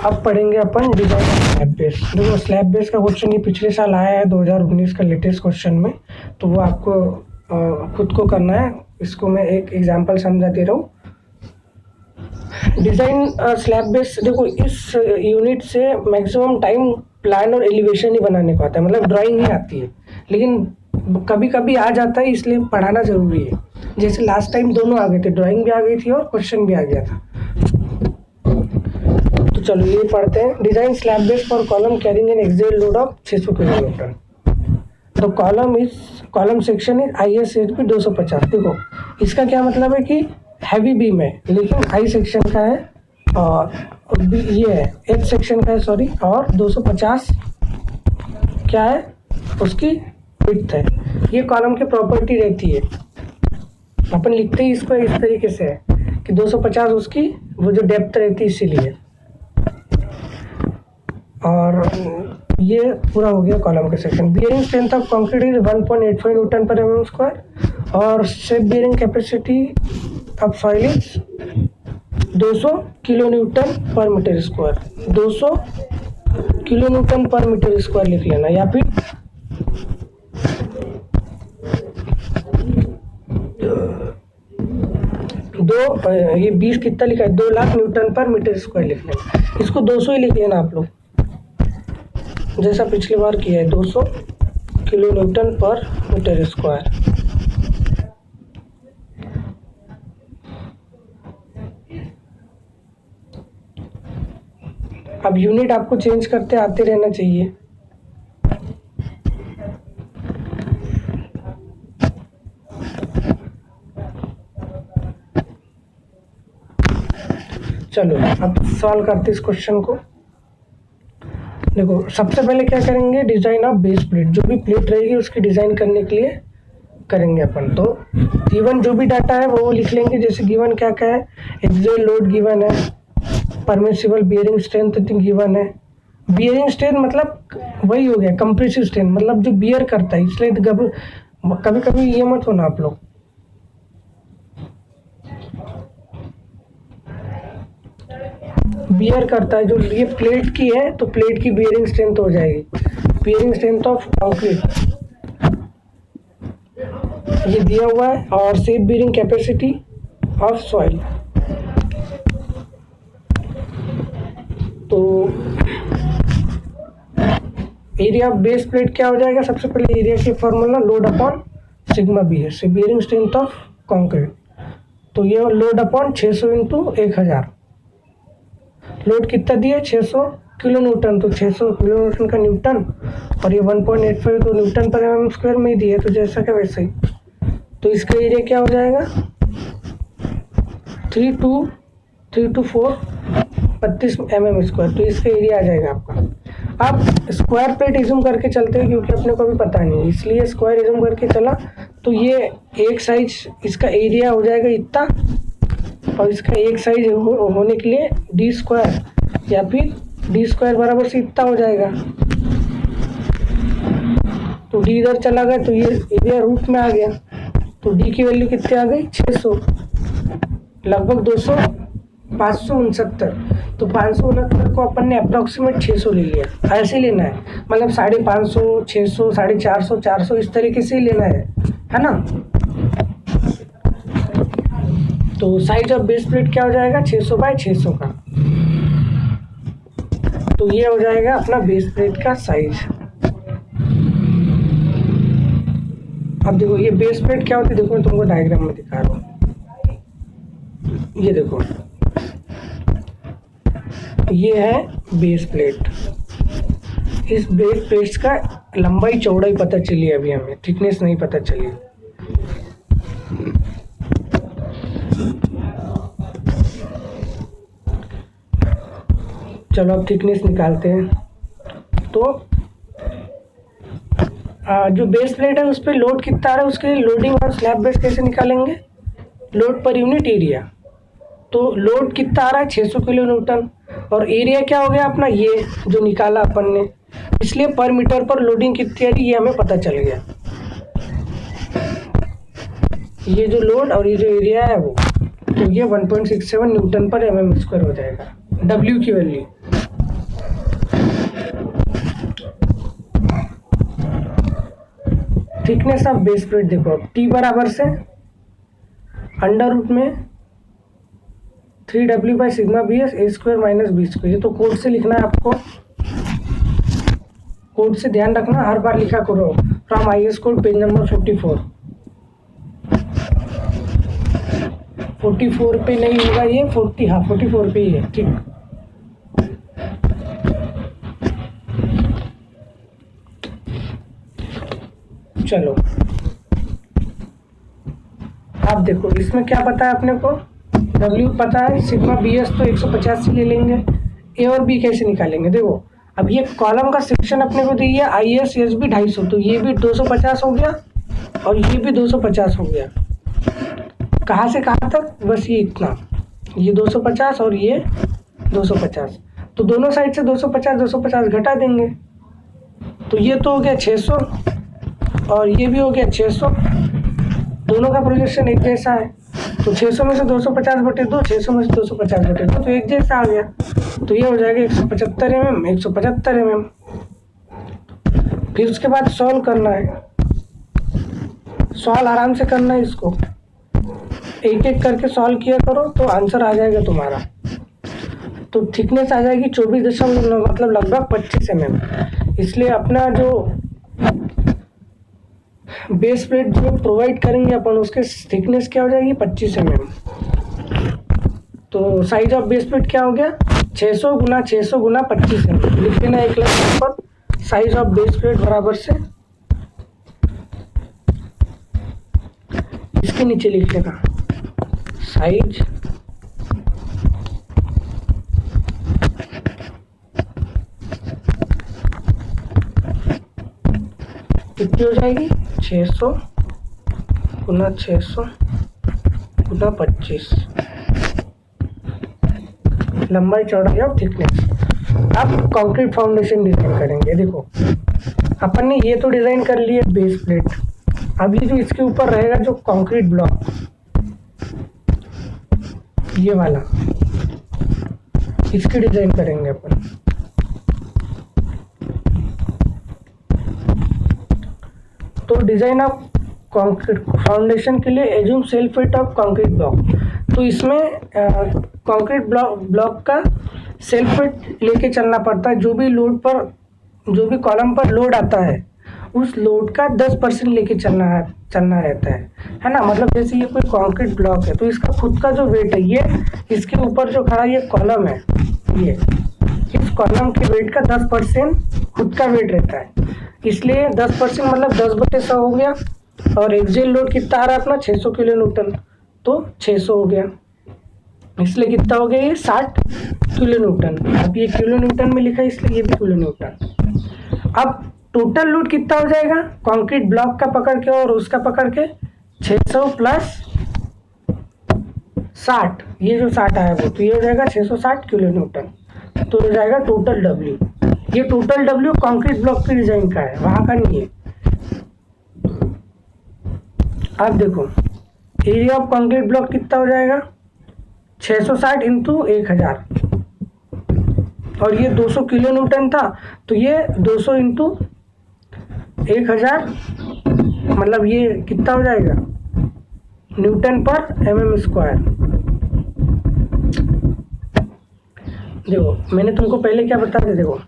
अब पढ़ेंगे अपन design slab base. देखो स्लैब बेस का क्वेश्चन ये पिछले साल आया है 2019 का लेटेस्ट क्वेश्चन में, तो वो आपको खुद को करना है। इसको मैं एक एग्जांपल समझा दे रहा हूँ। डिजाइन स्लैब बेस, देखो इस यूनिट से मैक्सिमम टाइम प्लान और एलिवेशन ही बनाने को आता है, मतलब ड्राइंग ही आती है, लेकिन कभी कभी आ जाता है, इसलिए पढ़ाना जरूरी है। जैसे लास्ट टाइम दोनों आ गए थे, ड्राइंग भी आ गई थी और क्वेश्चन भी आ गया था। तो चलो ये पढ़ते हैं। Design slab base for column carrying N axial load of 600 kilonewton. तो कॉलम सेक्शन इज ISHB 250। देखो इसका क्या मतलब है कि हैवी बीम है, लेकिन आई सेक्शन का है और ये है एच सेक्शन का है, सॉरी, और 250 क्या है उसकी विड्थ है। ये कॉलम की प्रॉपर्टी रहती है। अपन लिखते ही इसको इस तरीके से है कि 250 उसकी वो जो डेप्थ रहती है, इसीलिए। और ये पूरा हो गया कॉलम का section. Bearing strength of concrete is 1.85 Newton पर mm स्क्वायर और shape bearing capacity of soil is 200 kilo Newton पर मीटर स्क्वायर। 200 किलो न्यूटन पर मीटर स्क्वायर लिख लेना, या फिर ये 20 कितना लिखा है, 2 लाख न्यूटन पर मीटर स्क्वायर लिख लेना। इसको 200 ही लिख लेना आप लोग, जैसा पिछली बार किया है, 200 किलो न्यूटन पर मीटर स्क्वायर। अब यूनिट आपको चेंज करते आते रहना चाहिए। चलो अब सॉल्व करते इस क्वेश्चन को। देखो सबसे पहले क्या करेंगे, डिजाइन ऑफ बेस प्लेट। जो भी प्लेट रहेगी उसकी डिजाइन करने के लिए करेंगे अपन। तो गिवन जो भी डाटा है वो लिख लेंगे। जैसे गिवन क्या क्या है, एक्सियल लोड गिवन है, परमिसिबल बियरिंग स्ट्रेंथ गिवन है। बियरिंग स्ट्रेंथ मतलब वही हो गया कंप्रेसिव स्ट्रेंथ, मतलब जो बियर करता है, इसलिए कभी कभी ये मत होना आप लोग। बियर करता है, जो ये प्लेट की है तो प्लेट की बियरिंग स्ट्रेंथ हो जाएगी, बियरिंग स्ट्रेंथ ऑफ कंक्रीट ये दिया हुआ है, और shape bearing capacity of soil. तो एरिया ऑफ बेस प्लेट क्या हो जाएगा, सबसे पहले एरिया की formula load upon sigma B है, से बियरिंग स्ट्रेंथ ऑफ कंक्रीट। तो ये लोड अपॉन 600 इंटू 1000। लोड कितना दिया, 600 किलो न्यूटन, तो 600 किलो न्यूटन का न्यूटन, और ये 1.85 तो न्यूटन पर mm स्क्वायर में ही दिया है, तो जैसा का वैसे ही। तो इसका एरिया क्या हो जाएगा, 324 32 mm स्क्वायर। तो इसका एरिया आ जाएगा आपका। आप स्क्वायर प्लेट इज्यूम करके चलते हैं, क्योंकि अपने को भी पता नहीं है, इसलिए स्क्वायर इज्यूम करके चला। तो ये एक साइज इसका एरिया हो जाएगा इतना, और इसका एक साइज होने के लिए डी स्क्वायर, या फिर डी स्क्वायर बराबर से इतना हो जाएगा। तो डी इधर चला गया तो ये एरिया रूट में आ गया। तो डी की वैल्यू कितनी आ गई, 600, लगभग 200, 569। तो 569 को अपन ने अप्रोक्सीमेट 600 ले लिया। ऐसे लेना है, मतलब 550, 600, 450, 400 इस तरीके से ही लेना है ना। तो साइज ऑफ बेस प्लेट क्या हो जाएगा, 600 बाय 600 का। तो ये हो जाएगा अपना बेस प्लेट का साइज। अब देखो ये बेस प्लेट क्या होती है, देखो मैं तुमको डायग्राम में दिखा रहा हूँ। ये देखो ये है बेस प्लेट। इस बेस प्लेट्स का लंबाई चौड़ाई पता चली है, अभी हमें थिकनेस नहीं पता चली। चलो अब थिकनेस निकालते हैं। तो जो बेस प्लेट है उस पर लोड कितना आ रहा है, उसके लिए लोडिंग और स्लैब बेस कैसे निकालेंगे, लोड पर यूनिट एरिया। तो लोड कितना आ रहा है, 600 किलो न्यूटन, और एरिया क्या हो गया अपना, ये जो निकाला अपन ने, इसलिए पर मीटर पर लोडिंग कितनी आ रही है ये हमें पता चल गया। ये जो लोड और ये जो एरिया है वो, तो ये 1.67 न्यूटन पर mm स्क्वायर हो जाएगा। W की value thickness of base plate देखो, टी बराबर से अंडर रूट में 3W by sigma B S A square minus B square. ये तो कोड से लिखना है आपको, कोड से ध्यान रखना, हर बार लिखा करो from IAS code page number 44 पे नहीं होगा ये, 44 पे ही है, ठीक। चलो आप देखो, इसमें क्या पता है अपने को, W पता है, सिग्मा बी एस तो 150 से ले लेंगे, ए और बी कैसे निकालेंगे। देखो अब ये कॉलम का सेक्शन अपने को दी है IAS SB 250, तो ये भी 250 हो गया और ये भी 250 हो गया। कहाँ से कहाँ तक, बस ये इतना, ये 250 और ये 250, तो दोनों साइड से 250 घटा देंगे, तो ये तो हो गया 600 और ये भी हो गया 600, दोनों का प्रोजेक्शन एक जैसा है, तो 600 में से 250 बटे 2, 600 में से 250 बटे 2, तो एक जैसा आ गया, तो ये हो जाएगा 175 mm, 175 mm। फिर उसके बाद सॉल्व करना है, सॉल्व आराम से करना है, इसको एक एक करके सॉल्व किया करो तो आंसर आ जाएगा तुम्हारा। तो थिकनेस आ जाएगी 24.9 मतलब लगभग 25 mm। इसलिए अपना जो बेस प्लेट जो प्रोवाइड करेंगे अपन, उसके थिकनेस क्या हो जाएगी 25 mm। तो साइज ऑफ बेस प्लेट क्या हो गया 600 गुना 600 गुना 25 mm। लिख देना एक लाइन पर, साइज ऑफ बेस प्लेट बराबर से इसके नीचे लिख लेगा साइज कितनी हो जाएगी 600 गुना 600 गुना 25, लंबाई चौड़ाई और थिकनेस। अब कंक्रीट फाउंडेशन डिजाइन करेंगे। देखो अपन ने ये तो डिजाइन कर लिया बेस प्लेट, अब ये जो इसके ऊपर रहेगा जो कंक्रीट ब्लॉक, ये वाला, इसकी डिजाइन करेंगे अपन। तो डिजाइन ऑफ कंक्रीट फाउंडेशन के लिए assume self weight of concrete block, तो इसमें कंक्रीट ब्लॉक का सेल्फ वेट लेके चलना पड़ता है। जो भी लोड पर, जो भी कॉलम पर लोड आता है उस लोड का 10% लेके चलना रहता है ना। मतलब जैसे ये कोई कंक्रीट ब्लॉक है तो इसका खुद का जो वेट है, ये इसके ऊपर जो खड़ा ये कॉलम है, ये इस कॉलम के वेट का 10% खुद का वेट रहता है। इसलिए 10% मतलब 10/100 हो गया, और एक्सियल लोड कितना आ रहा है अपना 600 किलो न्यूटन, तो 600 हो गया, इसलिए कितना हो गया ये 60 किलो न्यूटन। अब ये किलो न्यूटन में लिखा है इसलिए ये भी किलो न्यूटन। अब टोटल लोड कितना हो जाएगा कंक्रीट ब्लॉक का पकड़ के और उसका पकड़ के 600 प्लस 60, ये जो 60 आया वो, तो ये हो जाएगा 660 किलो न्यूटन, तो हो जाएगा टोटल W। ये टोटल W कंक्रीट ब्लॉक की डिजाइन का है, वहां का नहीं है। अब देखो एरिया ऑफ कंक्रीट ब्लॉक कितना हो जाएगा 660 इंटू 1000, और ये 200 किलो न्यूटन था, तो ये 200 इंटू 1000 मतलब ये कितना हो जाएगा न्यूटन पर mm स्क्वायर। देखो मैंने तुमको पहले क्या बता दिया, देखो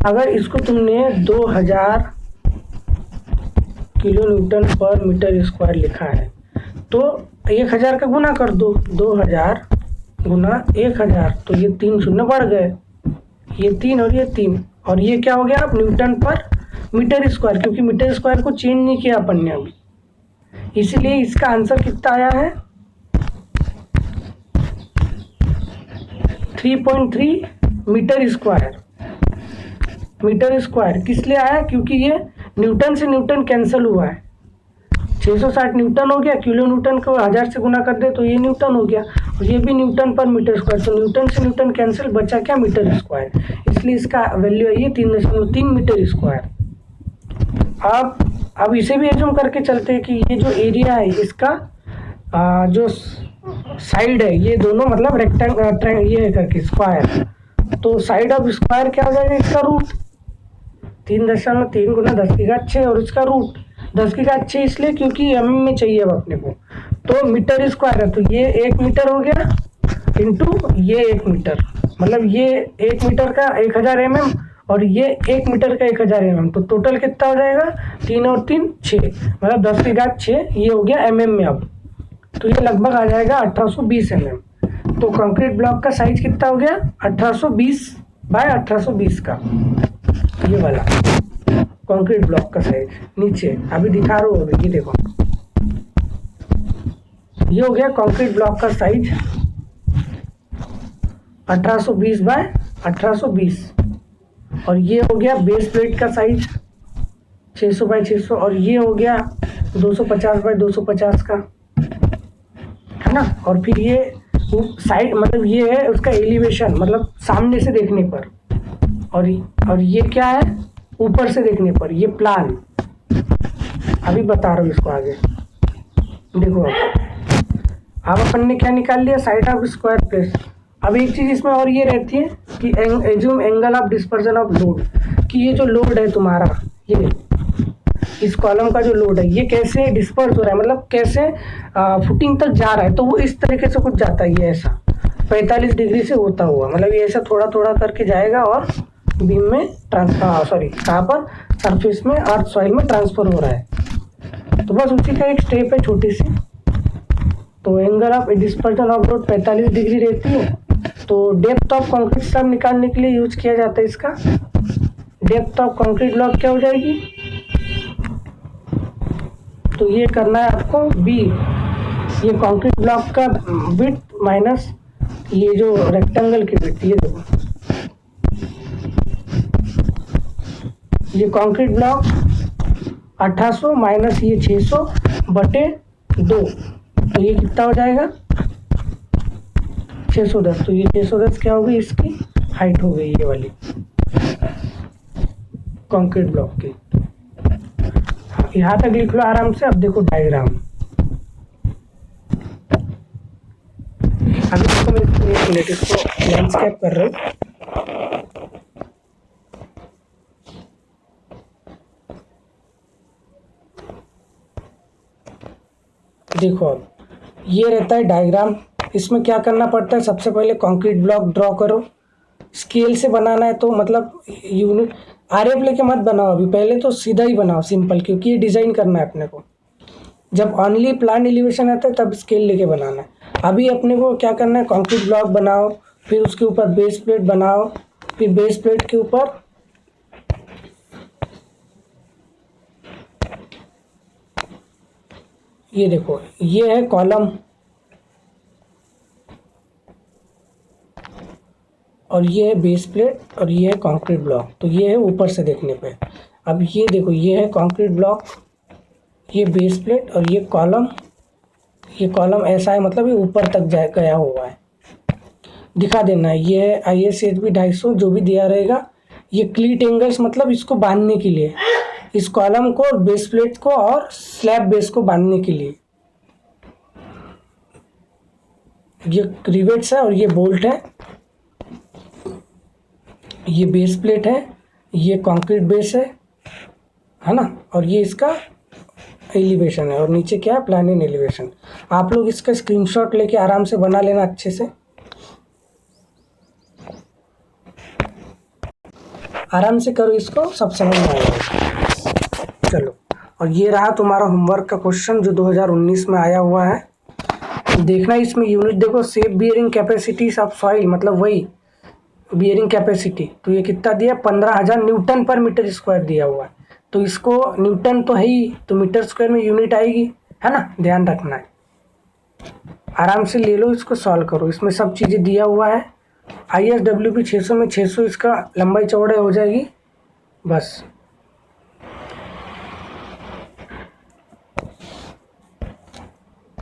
अगर इसको तुमने 2000 किलो न्यूटन पर मीटर स्क्वायर लिखा है तो 1000 का गुना कर दो, 2000 गुना 1000, तो ये 3 शून्य बढ़ गए, ये 3 और ये 3, और ये क्या हो गया अब न्यूटन पर मीटर स्क्वायर, क्योंकि मीटर स्क्वायर को चेंज नहीं किया अपन ने अभी, इसलिए इसका आंसर कितना आया है 3.3 मीटर स्क्वायर। मीटर स्क्वायर किस लिए आया, क्योंकि ये न्यूटन से न्यूटन कैंसिल हुआ है, 660 न्यूटन हो गया, किलो न्यूटन को 1000 से गुना कर दे तो ये न्यूटन हो गया, और ये भी न्यूटन पर मीटर स्क्वायर, तो न्यूटन से न्यूटन कैंसिल, बचा क्या मीटर स्क्वायर, इसलिए इसका वैल्यू है ये 3.3 मीटर स्क्वायर। अब इसे भी एज्यूम करके चलते हैं कि ये जो एरिया है इसका जो साइड है ये दोनों मतलब रेक्टेंगल ये है करके स्क्वायर, तो साइड ऑफ स्क्वायर क्या हो जाएगा इसका रूट, 3.3 गुना 10⁻6 और इसका रूट 10⁻6 इसलिए क्योंकि mm में चाहिए अब अपने को, तो मीटर स्क्वायर है, तो ये 1 मीटर हो गया इंटू ये 1 मीटर, मतलब ये 1 मीटर का 1000 mm और ये 1 मीटर का 1000 mm, तो टोटल कितना हो जाएगा 3 और 3 6, मतलब 10⁻6 ये हो गया mm में अब, तो ये लगभग आ जाएगा 1820 mm। तो कंक्रीट ब्लॉक का साइज कितना हो गया 1820 बाय 1820 का, ये वाला कंक्रीट ब्लॉक का साइज नीचे अभी दिखा रहा हूँ, अभी ये देखो ये हो गया कंक्रीट ब्लॉक का साइज 1820 बाय 1820, और ये हो गया बेस प्लेट का साइज 600 बाय 600, और ये हो गया 250 बाय 250 का, है ना। और फिर ये साइड मतलब ये है उसका एलिवेशन, मतलब सामने से देखने पर, और ये क्या है ऊपर से देखने पर, ये प्लान अभी बता रहा हूँ इसको आगे देखो। अब अपन ने क्या निकाल लिया साइड ऑफ स्क्वायर प्लेस। अब एक चीज़ इसमें और ये रहती है कि assume angle of dispersion of load, कि ये जो लोड है तुम्हारा, ये इस कॉलम का जो लोड है ये कैसे डिस्पर्स हो रहा है, मतलब कैसे फुटिंग तक जा रहा है, तो वो इस तरीके से कुछ जाता है, ये ऐसा 45 डिग्री से होता हुआ, मतलब ये ऐसा थोड़ा थोड़ा करके जाएगा और बीम में कहाँ पर सरफेस में अर्थ सॉइल में ट्रांसफर हो रहा है। तो बस उसी का एक स्टेप है छोटी सी। तो angle of dispersion of load 45 degree रहती है, तो डेप्थ ऑफ कंक्रीट स्लैब निकालने के लिए यूज किया जाता है इसका। डेप्थ ऑफ कंक्रीट ब्लॉक क्या हो जाएगी, तो ये करना है आपको बी, ये कंक्रीट ब्लॉक का विड्थ माइनस ये जो रेक्टेंगल की विड्थ, ये देखो ये कंक्रीट ब्लॉक 1800 माइनस ये 600 बटे 2, तो ये कितना हो जाएगा 610, तो ये 610 क्या होगी इसकी हाइट हो गई ये वाली कंक्रीट ब्लॉक की। यहाँ तक लिख लो आराम से। अब देखो डायग्राम, अभी देखो मैं एक मिनट इसको लैंडस्केप कर रहा हूँ। देखो अब ये रहता है डायग्राम, इसमें क्या करना पड़ता है, सबसे पहले कंक्रीट ब्लॉक ड्रॉ करो। स्केल से बनाना है तो मतलब यूनिट आरएफ लेके मत बनाओ, अभी पहले तो सीधा ही बनाओ सिंपल, क्योंकि ये डिज़ाइन करना है अपने को। जब ऑनली प्लान एलिवेशन आता है तब स्केल लेके बनाना है। अभी अपने को क्या करना है, कंक्रीट ब्लॉक बनाओ, फिर उसके ऊपर बेस प्लेट बनाओ, फिर बेस प्लेट के ऊपर ये देखो ये है कॉलम, और ये है बेस प्लेट, और ये है कंक्रीट ब्लॉक, तो ये है ऊपर से देखने पे। अब ये देखो ये है कंक्रीट ब्लॉक, ये बेस प्लेट, और ये कॉलम ऐसा है, मतलब ये ऊपर तक गया हुआ है। दिखा देना है, ये है ISHB 250 जो भी दिया रहेगा। ये क्लीट एंगल्स मतलब इसको बांधने के लिए, इस कॉलम को, बेस प्लेट को और स्लैब बेस को बांधने के लिए। ये रिवेट्स है और ये बोल्ट है, ये बेस प्लेट है, ये कंक्रीट बेस है ना, और ये इसका एलिवेशन है, और नीचे क्या है प्लान इन एलिवेशन। आप लोग इसका स्क्रीनशॉट लेके आराम से बना लेना अच्छे से, आराम से करो इसको, सब समझ में आएगा। चलो, और ये रहा तुम्हारा होमवर्क का क्वेश्चन जो 2019 में आया हुआ है। देखना इसमें यूनिट देखो, safe bearing capacity of soil, मतलब वही बियरिंग कैपेसिटी, तो ये कितना दिया 15,000 न्यूटन पर मीटर स्क्वायर दिया हुआ है। तो इसको न्यूटन तो है ही, तो मीटर स्क्वायर में यूनिट आएगी, है ना, ध्यान रखना है। आराम से ले लो इसको, सॉल्व करो, इसमें सब चीज़ें दिया हुआ है। ISWB 600 में 600 इसका लंबाई चौड़ाई हो जाएगी, बस।